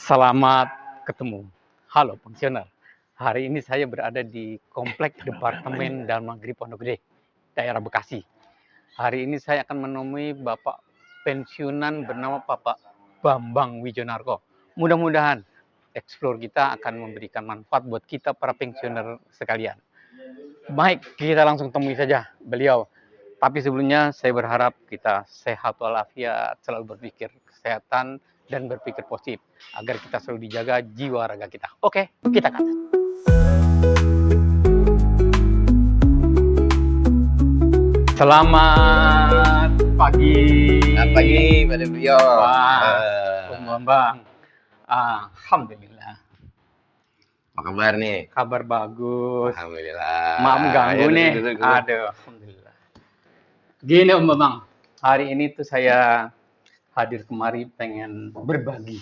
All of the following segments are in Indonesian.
Selamat ketemu. Halo pensiuner. Hari ini saya berada di Komplek Departemen Dharma Negeri Pondok Gede, daerah Bekasi. Hari ini saya akan menemui Bapak pensiunan bernama Bapak Bambang Wijonarko. Mudah-mudahan explore kita akan memberikan manfaat buat kita para pensiuner sekalian. Baik, kita langsung temui saja beliau. Tapi sebelumnya saya berharap kita sehat walafiat, selalu berpikir kesehatan dan berpikir positif agar kita selalu dijaga jiwa raga kita. Oke, kita ke atas. Selamat pagi. Selamat pagi, Pak Devio. Om Bambang. Alhamdulillah. Apa kabar nih? Kabar bagus. Alhamdulillah. Maaf ganggu nih. Aduh, alhamdulillah. Gini Om Bambang, hari ini tuh saya hadir kemari pengen berbagi.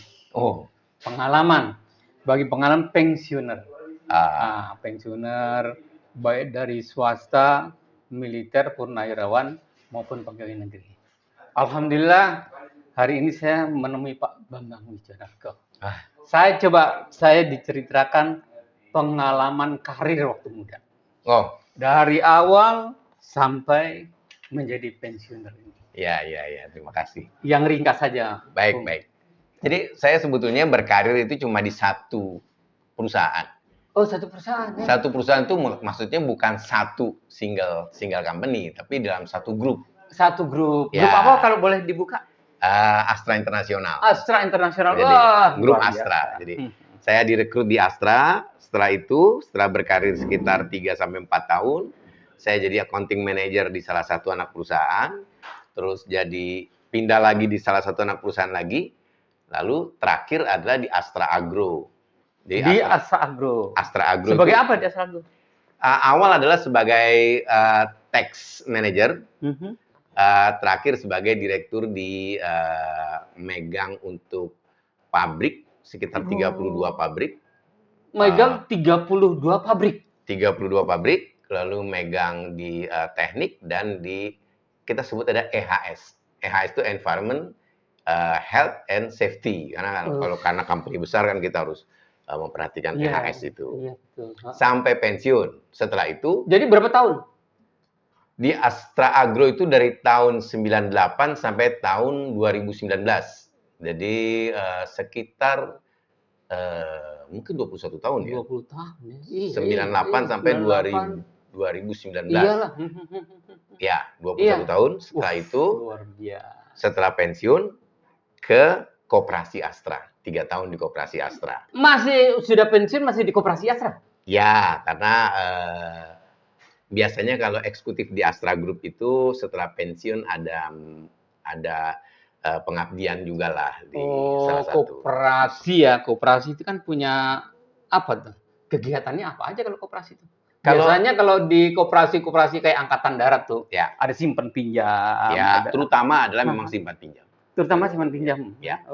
Pengalaman. Bagi pengalaman pensiuner. Pensiuner baik dari swasta, militer, purnawirawan maupun pegawai negeri. Alhamdulillah hari ini saya menemui Pak Bambang Wijonarko. Saya diceritakan pengalaman karir waktu muda. Dari awal sampai menjadi pensiuner ini. Ya, terima kasih. Yang ringkas saja. Baik. Jadi saya sebetulnya berkarir itu cuma di satu perusahaan. Oh, satu perusahaan ya? Satu perusahaan itu maksudnya bukan satu single company, tapi dalam satu grup. Satu grup. Ya. Grup apa kalau boleh dibuka? Astra Internasional. Astra Internasional. Jadi, grup Astra. Jadi saya direkrut di Astra. Setelah berkarir sekitar 3-4 tahun, saya jadi accounting manager di salah satu anak perusahaan. Terus jadi pindah lagi di salah satu anak perusahaan lagi. Lalu terakhir adalah di Astra Agro. Di Astra Agro. Astra Agro. Sebagai apa di Astra Agro? Awal adalah sebagai tax manager. Terakhir sebagai direktur di megang untuk pabrik, sekitar 32 pabrik. Megang 32 pabrik? 32 pabrik, lalu megang di teknik dan di, kita sebut ada EHS. EHS itu Environment, Health and Safety. Karena company besar kan kita harus memperhatikan EHS itu. Iya, betul. Sampai pensiun. Setelah itu. Jadi berapa tahun? Di Astra Agro itu dari tahun 98 sampai tahun 2019. Jadi sekitar mungkin 21 tahun ya. 20 tahun ya. 98 sampai 2019. Iyalah. Ya, 21 tahun. Setelah itu, luar biasa. Setelah pensiun ke Koperasi Astra. 3 tahun di Koperasi Astra. Masih sudah pensiun masih di Koperasi Astra? Ya, karena biasanya kalau eksekutif di Astra Group itu setelah pensiun ada pengabdian juga lah di salah satu. Koperasi ya. Koperasi itu kan punya apa tuh? Kegiatannya apa aja kalau koperasi itu? Biasanya kalau di koperasi kayak Angkatan Darat tuh, ya, ada simpan pinjam. Ya, terutama adalah memang simpan pinjam. Terutama simpan pinjam. Ya.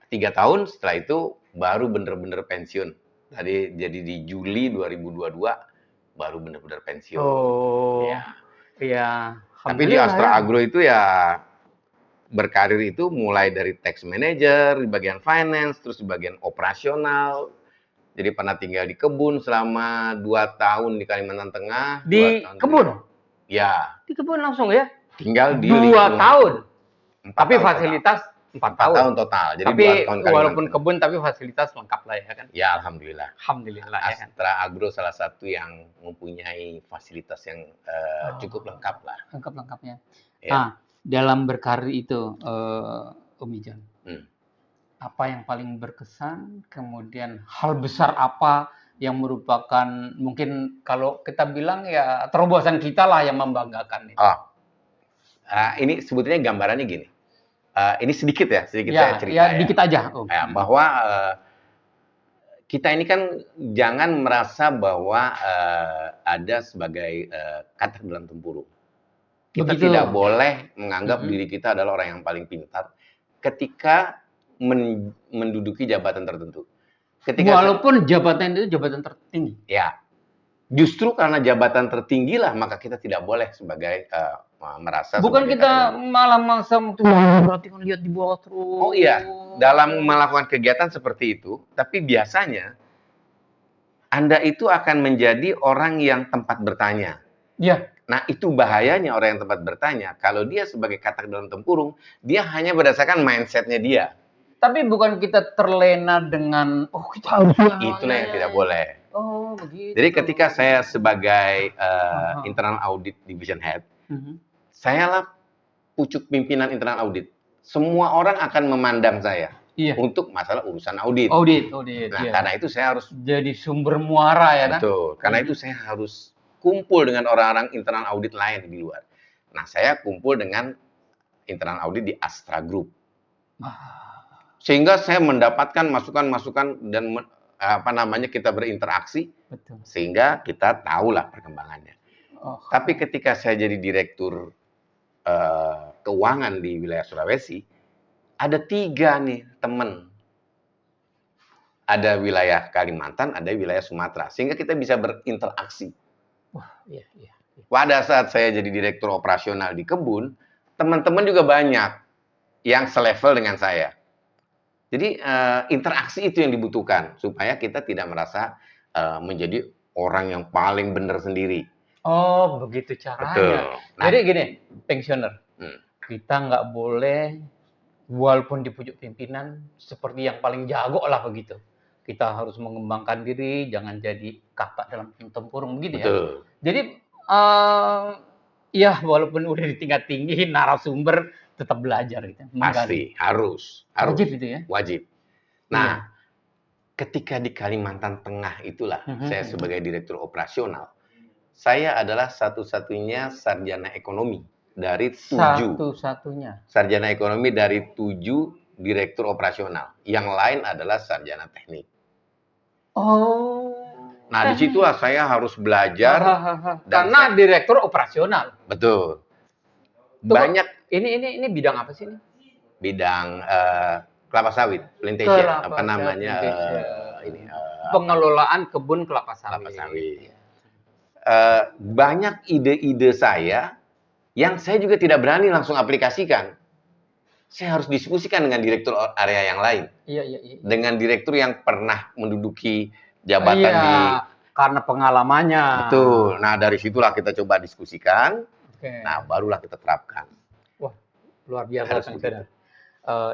3 tahun setelah itu baru bener-bener pensiun. Jadi di Juli 2022 baru bener-bener pensiun. Iya. Tapi di Astra Agro itu ya berkarir itu mulai dari tax manager, di bagian finance, terus di bagian operasional. Jadi pernah tinggal di kebun selama 2 tahun di Kalimantan Tengah. Di kebun? Ya. Di kebun langsung ya? Tinggal di 2 tahun? 4 tapi tahun fasilitas total. 4 tahun total. Jadi tapi 2 tahun walaupun kebun tapi fasilitas lengkap lah ya kan? Ya, alhamdulillah. Alhamdulillah ya kan? Astra Agro salah satu yang mempunyai fasilitas yang cukup lengkap lah. Lengkap-lengkapnya. Ya. Nah, dalam berkarir itu, Om Ijan, apa yang paling berkesan, kemudian hal besar apa yang merupakan mungkin kalau kita bilang ya terobosan kita lah yang membanggakan itu. Ini sebetulnya gambarannya gini. Ini sedikit ya, saya cerita ya. Dikit aja. Bahwa kita ini kan jangan merasa bahwa ada sebagai kata dalam tempurung. Kita tidak boleh menganggap diri kita adalah orang yang paling pintar ketika menduduki jabatan tertentu. Walaupun jabatan itu jabatan tertinggi. Ya, justru karena jabatan tertinggi lah maka kita tidak boleh sebagai merasa. Bukan kita malah maksa berarti kan lihat di bawah terus. Oh iya, dalam melakukan kegiatan seperti itu, tapi biasanya Anda itu akan menjadi orang yang tempat bertanya. Iya. Nah, itu bahayanya orang yang tempat bertanya. Kalau dia sebagai katak dalam tempurung, dia hanya berdasarkan mindset-nya dia. Tapi bukan kita terlena dengan, oh kita harus Itulah yang tidak boleh. Oh, begitu. Jadi ketika saya sebagai internal audit division head, saya lah pucuk pimpinan internal audit. Semua orang akan memandang saya untuk masalah urusan audit. Audit. Nah, karena itu saya harus jadi sumber muara ya kan? Betul. Karena itu saya harus kumpul dengan orang-orang internal audit lain di luar. Nah, saya kumpul dengan internal audit di Astra Group. Sehingga saya mendapatkan masukan-masukan dan kita berinteraksi. Betul. Sehingga kita tahulah perkembangannya. Tapi ketika saya jadi direktur keuangan di wilayah Sulawesi, ada 3 nih teman. Ada wilayah Kalimantan, ada wilayah Sumatera. Sehingga kita bisa berinteraksi. Wah, iya. Pada saat saya jadi direktur operasional di kebun, teman-teman juga banyak yang selevel dengan saya. Jadi interaksi itu yang dibutuhkan supaya kita tidak merasa menjadi orang yang paling benar sendiri. Oh, begitu caranya. Betul. Nah, jadi gini, pensiuner, kita nggak boleh walaupun di pucuk pimpinan seperti yang paling jago lah begitu. Kita harus mengembangkan diri, jangan jadi katak dalam tempurung begitu ya. Betul. Jadi ya walaupun udah di tingkat tinggi narasumber tetap belajar gitu. Pasti harus. Wajib itu ya. Wajib. Nah, ketika di Kalimantan Tengah itulah saya sebagai direktur operasional, saya adalah satu-satunya sarjana ekonomi dari 7. Satu-satunya. Sarjana ekonomi dari 7 direktur operasional. Yang lain adalah sarjana teknik. Oh. Nah, disitulah saya harus belajar. Karena direktur operasional. Betul. Banyak. Ini bidang apa sih ini? Bidang kelapa sawit, plantation, pengelolaan kebun kelapa sawit. Banyak ide-ide saya yang saya juga tidak berani langsung aplikasikan. Saya harus diskusikan dengan direktur area yang lain. Iya. Dengan direktur yang pernah menduduki jabatan di... Karena pengalamannya. Betul. Nah, dari situlah kita coba diskusikan. Okay. Nah, barulah kita terapkan. Wah, luar biasa.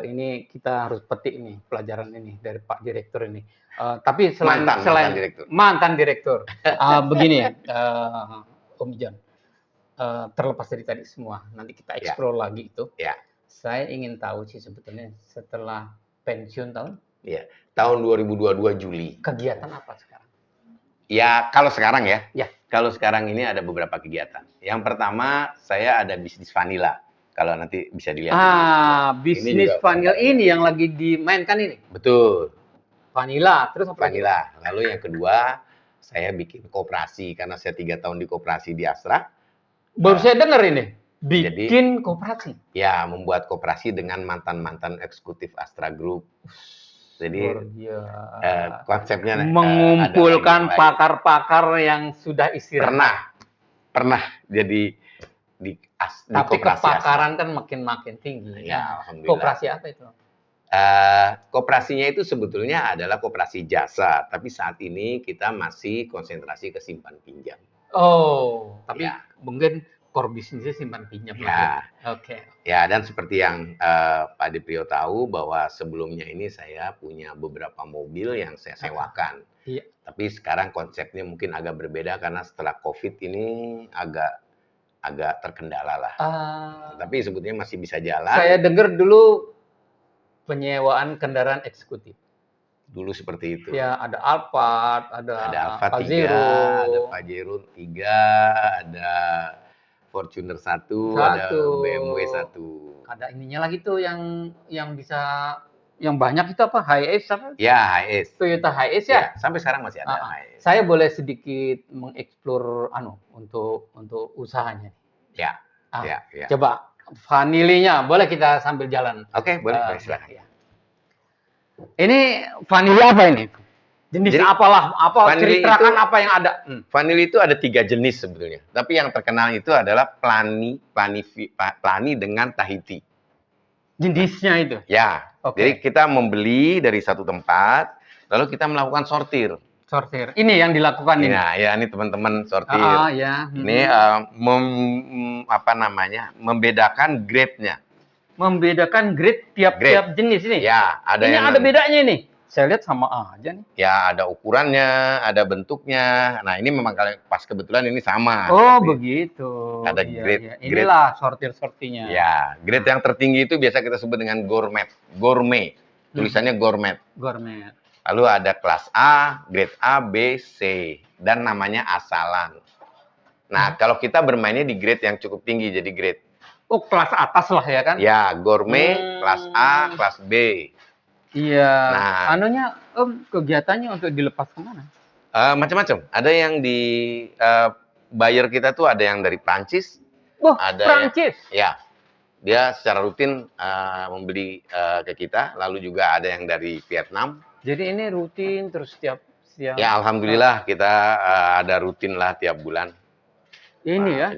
Ini kita harus petik nih pelajaran ini dari Pak Direktur ini. Tapi selain mantan direktur, begini ya, Om Ijan. Terlepas dari tadi semua, nanti kita explore lagi itu. Ya. Saya ingin tahu sih sebetulnya setelah pensiun tahun? Ya, tahun 2022 Juli. Kegiatan apa sekarang? Ya, kalau sekarang ya. Ya. Kalau sekarang ini ada beberapa kegiatan. Yang pertama, saya ada bisnis vanilla. Kalau nanti bisa dilihat. Bisnis vanilla ini yang lagi dimainkan ini? Betul. Vanilla, terus apa lagi? Vanilla. Lalu yang kedua, saya bikin koperasi. Karena saya 3 tahun di koperasi di Astra. Baru saya dengar ini. Bikin koperasi? Ya, membuat koperasi dengan mantan-mantan eksekutif Astra Group. Jadi konsepnya mengumpulkan pakar-pakar yang sudah istirahat. Pernah jadi di tapi kepakaran kan makin tinggi. Ya, alhamdulillah. Koperasi apa itu? Koperasinya itu sebetulnya adalah koperasi jasa, tapi saat ini kita masih konsentrasi ke simpan pinjam. Oh, tapi mungkin core bisnisnya simpan pinjam. Ya. Oke. Ya, dan seperti yang Pak Diprio tahu bahwa sebelumnya ini saya punya beberapa mobil yang saya sewakan. Iya. Tapi sekarang konsepnya mungkin agak berbeda karena setelah COVID ini agak terkendala lah. Tapi sebetulnya masih bisa jalan. Saya dengar dulu penyewaan kendaraan eksekutif. Dulu seperti itu. Ya, ada Alphard, ada Alphard 3, ada Pajero 3, ada Fortuner 1, ada BMW 1. Ada ininya lagi tuh yang bisa yang banyak itu apa? Hiace apa? Ya, Hiace. Toyota Hiace ya? Sampai sekarang masih ada Hiace. Saya boleh sedikit mengeksplor untuk usahanya. Ya. Coba vanilinya boleh kita sambil jalan. Oke, boleh silakan. Ini vanili apa ini? Jenis apalah, ceritakan apa yang ada. Vanili itu ada 3 jenis sebetulnya. Tapi yang terkenal itu adalah plani dengan Tahiti. Jenisnya itu? Ya, Jadi kita membeli dari satu tempat, lalu kita melakukan sortir. Sortir. Ini yang dilakukan ini. Nah, ya ini teman-teman sortir. Ya. Ini apa namanya? Membedakan grade-nya. Membedakan grade tiap-tiap jenis ini. Ya, ada ini yang ada bedanya ini. Saya lihat sama aja nih. Ya, ada ukurannya, ada bentuknya. Nah, ini memang pas kebetulan ini sama. Oh, begitu. Ada grade. Inilah sortir-sortinya. Ya, grade yang tertinggi itu biasa kita sebut dengan gourmet. Gourmet. Tulisannya gourmet. Gourmet. Lalu ada kelas A, grade A, B, C. Dan namanya asalan. Nah, kalau kita bermainnya di grade yang cukup tinggi, jadi grade. Oh, kelas atas lah ya kan? Ya, gourmet, kelas A, kelas B. Iya. Nah, anunya, kegiatannya untuk dilepas kemana? Macam-macam. Ada yang di buyer kita tuh ada yang dari Prancis. Ada Prancis? Ya. Dia secara rutin membeli ke kita. Lalu juga ada yang dari Vietnam. Jadi ini rutin terus setiap siang? Ya, alhamdulillah kita ada rutin lah tiap bulan. Ini ya?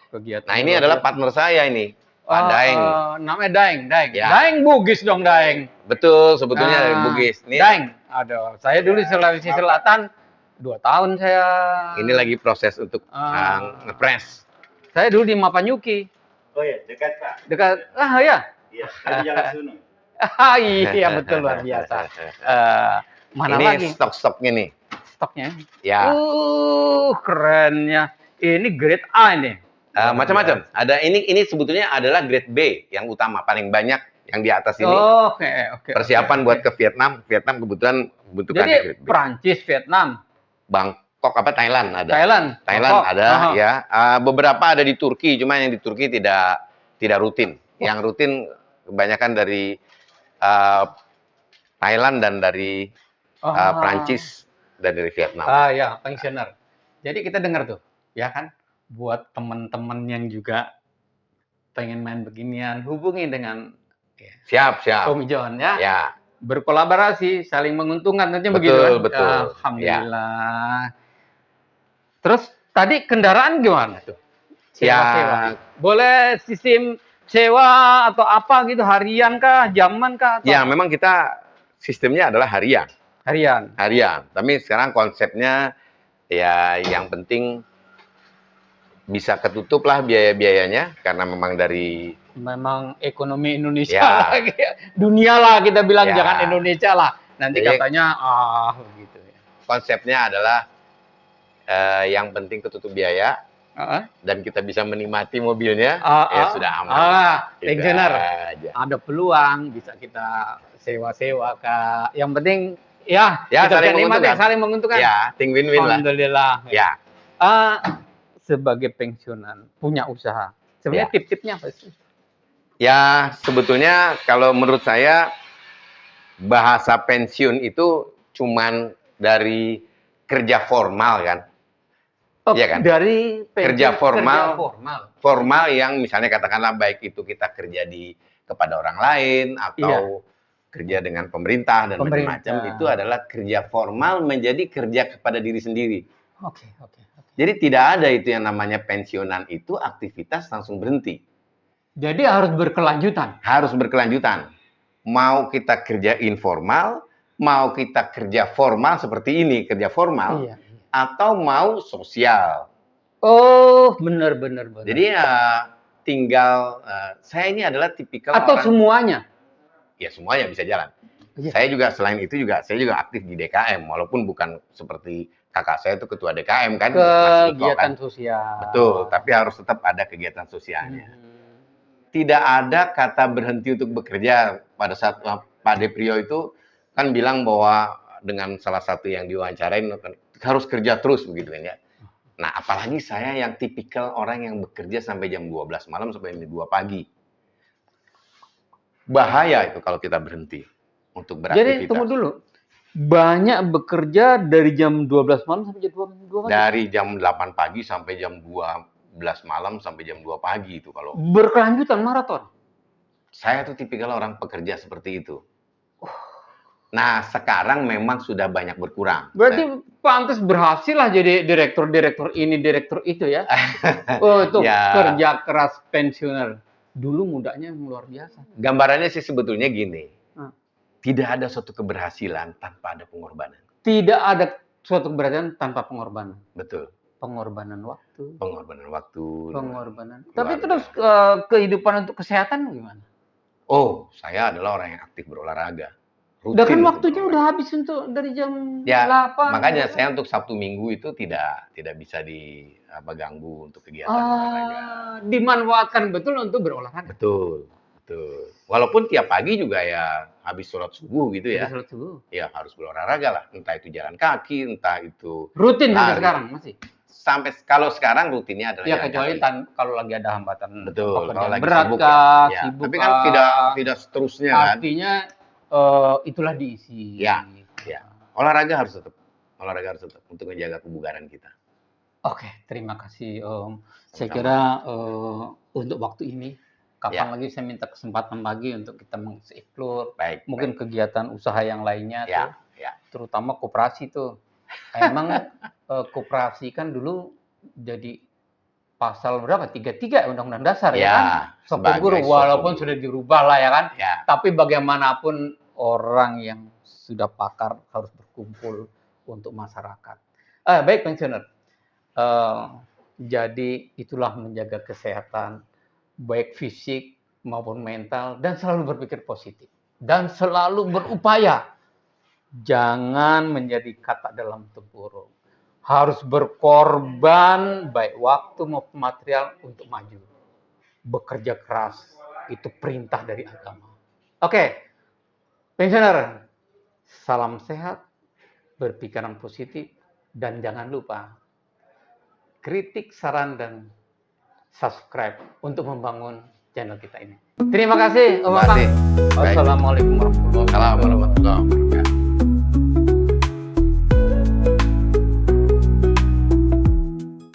Kegiatan. Nah, ini adalah partner saya ini, Pak Daeng. Namanya Daeng. Ya. Daeng Bugis dong, Daeng. Betul, sebetulnya dari Bugis. Ini Daeng. Aduh, saya dulu Sulawesi Selatan 2 tahun saya. Ini lagi proses untuk nge-press. Saya dulu di Mapanyuki. Oh ya, dekat Pak. Dekat, ya? Iya, dari Jalan Sunu. Iya, betul, luar biasa. Mana ini lagi? Stok-stoknya nih. Stoknya? Ya. Kerennya. Ini grade A ini. Macam-macam. Ada ini sebetulnya adalah grade B yang utama, paling banyak yang di atas ini. Oke. Persiapan buat ke Vietnam. Vietnam kebetulan membutuhkan grade B. Prancis, Vietnam, Bangkok Thailand ada. Thailand ada ya. Beberapa ada di Turki, cuma yang di Turki tidak rutin. Yang rutin kebanyakan dari Thailand dan dari Prancis dan dari Vietnam. Ya, pensiuner. Jadi kita dengar tuh, ya kan? Buat teman-teman yang juga pengen main beginian, hubungi dengan Siap. Om John ya. Ya. Berkolaborasi, saling menguntungkan tentunya begitu. Betul. Alhamdulillah. Terus tadi kendaraan gimana tuh? Sewa. Boleh sistem sewa atau apa gitu, harian kah, jaman kah? Ya, memang kita sistemnya adalah harian. Tapi sekarang konsepnya ya yang penting bisa ketutup lah biaya-biayanya karena memang ekonomi Indonesia dunia lah kita bilang, jangan Indonesia lah. Nanti katanya begitu ya. Konsepnya adalah yang penting ketutup biaya. Dan kita bisa menikmati mobilnya, ya sudah aman. Pensiuner, ada peluang bisa kita sewa-sewa Kak. Yang penting ya kita saling menguntungkan. Ya, ting win-win lah. Alhamdulillah. Ya. Sebagai pensiunan punya usaha, sebenarnya tip-tipnya apa sih? Ya, sebetulnya kalau menurut saya bahasa pensiun itu cuman dari kerja formal kan. Iya kan? Dari kerja formal yang misalnya katakanlah baik itu kita kerja kepada orang lain atau kerja dengan pemerintah dan macam-macam, itu adalah kerja formal menjadi kerja kepada diri sendiri. Oke. Jadi tidak ada itu yang namanya pensiunan, itu aktivitas langsung berhenti. Jadi harus berkelanjutan. Mau kita kerja informal, mau kita kerja formal seperti ini, kerja formal. Atau mau sosial. Oh, benar. Jadi tinggal saya ini adalah tipikal atau orang, semuanya? Ya semuanya bisa jalan. Saya juga selain itu saya juga aktif di DKM, walaupun bukan seperti kakak saya itu ketua DKM kan. Kegiatan sosial. Betul, tapi harus tetap ada kegiatan sosialnya. Tidak ada kata berhenti untuk bekerja. Pada saat Pak Deprio itu kan bilang bahwa dengan salah satu yang diwawancarain harus kerja terus begitu kan ya. Nah, apalagi saya yang tipikal orang yang bekerja sampai jam 12 malam sampai jam 2 pagi. Bahaya itu kalau kita berhenti untuk beraktivitas. Jadi tunggu dulu. Banyak bekerja dari jam 12 malam sampai jam 2 pagi? Dari jam 8 pagi sampai jam 12 malam sampai jam 2 pagi itu kalau. Berkelanjutan maraton? Saya tuh tipikal orang pekerja seperti itu. Nah, sekarang memang sudah banyak berkurang. Berarti pantas berhasil lah jadi direktur ini, direktur itu ya. Itu kerja keras pensiuner. Dulu mudanya luar biasa. Gambarannya sih sebetulnya gini. tidak ada suatu keberhasilan tanpa ada pengorbanan. Tidak ada suatu keberhasilan tanpa pengorbanan. Betul. Pengorbanan waktu, Pengorbanan waktu. pengorbanan. Keluarga. Tapi terus kehidupan untuk kesehatan gimana? Oh, saya adalah orang yang aktif berolahraga. Udah kan Rutin waktunya berolahraga. udah habis untuk dari jam Ya, 8. makanya saya untuk Sabtu Minggu itu tidak bisa diganggu untuk kegiatan olahraga. Dimanfaatkan betul untuk berolahraga. Betul, betul. Walaupun tiap pagi juga ya habis sholat subuh gitu ya, Sholat subuh. ya harus berolahraga lah. Entah itu jalan kaki, entah itu Rutin sampai lari. sekarang masih. Sampai kalau sekarang rutinnya adalah Ya jalan kecuali kaki. kalau lagi ada hambatan Betul, kalau pekerjaan lagi berat sibuk kah, ya. sibuk Tapi kan kah. tidak seterusnya kan. Artinya itulah diisi. Ya, ya. Olahraga harus tetap untuk menjaga kebugaran kita. Oke, terima kasih Om. Saya Sama-sama. kira untuk waktu ini, kapan Ya. lagi saya minta kesempatan lagi untuk kita mengeksplor Baik. mungkin kegiatan usaha yang lainnya Ya, tuh, ya. terutama koperasi tuh. Emang koperasi kan dulu jadi pasal berapa? 33 Undang-Undang Dasar ya kan? Sopir sebagai guru sopir walaupun guru. sudah dirubah lah ya kan. Ya, Tapi bagaimanapun orang yang sudah pakar harus berkumpul untuk masyarakat. Baik pensiuner. Jadi itulah menjaga kesehatan baik fisik maupun mental dan selalu berpikir positif dan selalu berupaya. Jangan menjadi kata dalam tempurung. Harus berkorban baik waktu maupun material untuk maju. Bekerja keras itu perintah dari agama. Oke, pensiuner, salam sehat, berpikiran positif, dan jangan lupa kritik, saran, dan subscribe untuk membangun channel kita ini. Terima kasih, Om terima Akang. kasih. Baik. Wassalamualaikum warahmatullahi wabarakatuh. Assalamualaikum warahmatullahi wabarakatuh.